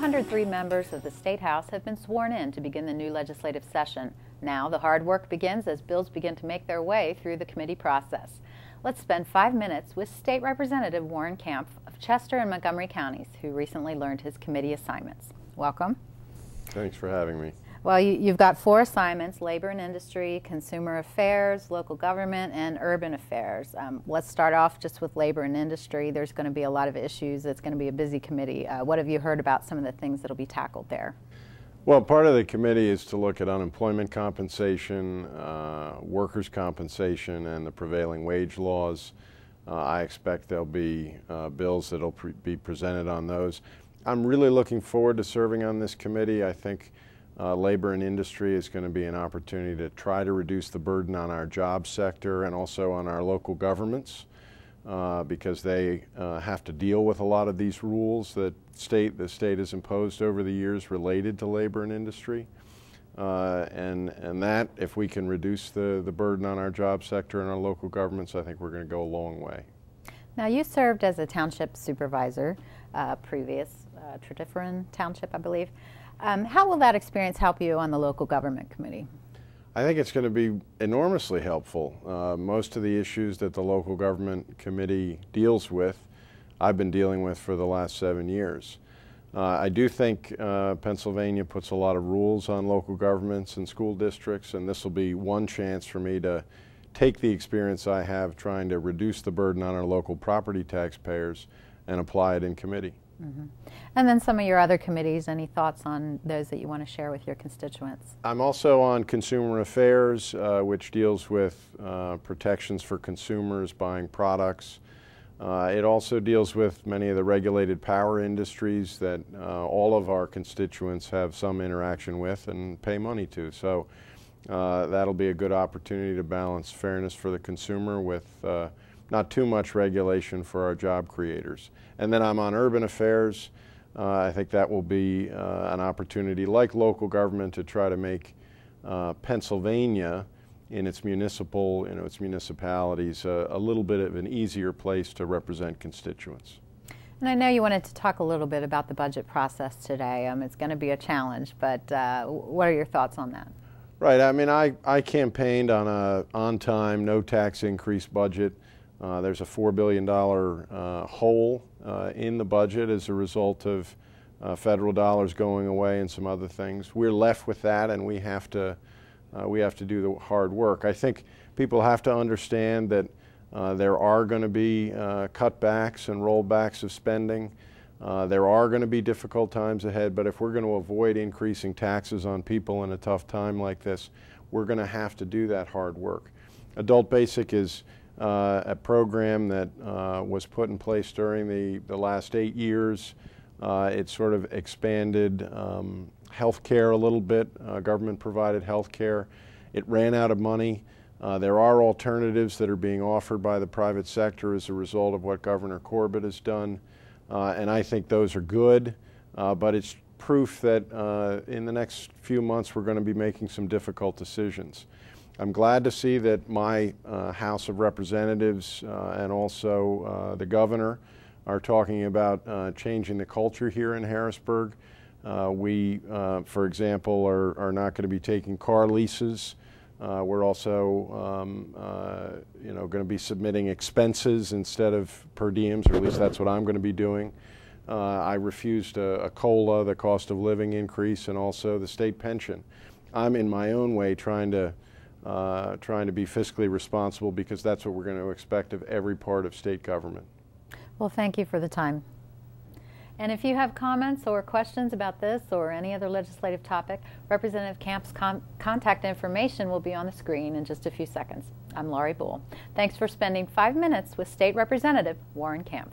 203 members of the State House have been sworn in to begin the new legislative session. Now the hard work begins as bills begin to make their way through the committee process. Let's spend 5 minutes with State Representative Warren Kampf of Chester and Montgomery counties, who recently learned his committee assignments. Welcome. Thanks for having me. Well, you've got 4 assignments: labor and industry, consumer affairs, local government, and urban affairs. Let's start off just with labor and industry. There's going to be a lot of issues. It's going to be a busy committee. What have you heard about some of the things that will be tackled there? Well, part of the committee is to look at unemployment compensation, workers' compensation, and the prevailing wage laws. I expect there'll be bills that will be presented on those. I'm really looking forward to serving on this committee. I think labor and industry is going to be an opportunity to try to reduce the burden on our job sector and also on our local governments because they have to deal with a lot of these rules that the state has imposed over the years related to labor and industry. And that, if we can reduce the burden on our job sector and our local governments, I think we're going to go a long way. Now, you served as a township supervisor previous, Tredyffrin Township, I believe. How will that experience help you on the local government committee? I think it's going to be enormously helpful. Most of the issues that the local government committee deals with, I've been dealing with for the last 7 years. I do think Pennsylvania puts a lot of rules on local governments and school districts, and this will be one chance for me to take the experience I have trying to reduce the burden on our local property taxpayers and apply it in committee. Mm-hmm. And then some of your other committees, any thoughts on those that you want to share with your constituents? I'm also on consumer affairs, which deals with protections for consumers buying products. It also deals with many of the regulated power industries that all of our constituents have some interaction with and pay money to. So that'll be a good opportunity to balance fairness for the consumer with not too much regulation for our job creators. And then I'm on urban affairs. I think that will be an opportunity, like local government, to try to make Pennsylvania in its municipalities a little bit of an easier place to represent constituents. And I know you wanted to talk a little bit about the budget process today. It's going to be a challenge, but what are your thoughts on that? Right. I mean, I campaigned on a on-time, no tax increase budget. There's a $4 billion hole in the budget as a result of federal dollars going away and some other things. We're left with that, and we have to do the hard work. I think people have to understand that there are going to be cutbacks and rollbacks of spending. There are going to be difficult times ahead, but if we're going to avoid increasing taxes on people in a tough time like this, we're going to have to do that hard work. Adult Basic is a program that was put in place during the last 8 years. It sort of expanded health care a little bit, government-provided health care. It ran out of money. There are alternatives that are being offered by the private sector as a result of what Governor Corbett has done, and I think those are good, but it's proof that in the next few months we're going to be making some difficult decisions. I'm glad to see that my House of Representatives and also the governor are talking about changing the culture here in Harrisburg. We, for example, are not going to be taking car leases. We're also going to be submitting expenses instead of per diems, or at least that's what I'm going to be doing. I refused a COLA, the cost of living increase, and also the state pension. I'm in my own way trying to be fiscally responsible because that's what we're going to expect of every part of state government. Well, thank you for the time. And if you have comments or questions about this or any other legislative topic, Representative Kampf's contact information will be on the screen in just a few seconds. I'm Laurie Bull. Thanks for spending 5 minutes with State Representative Warren Kampf.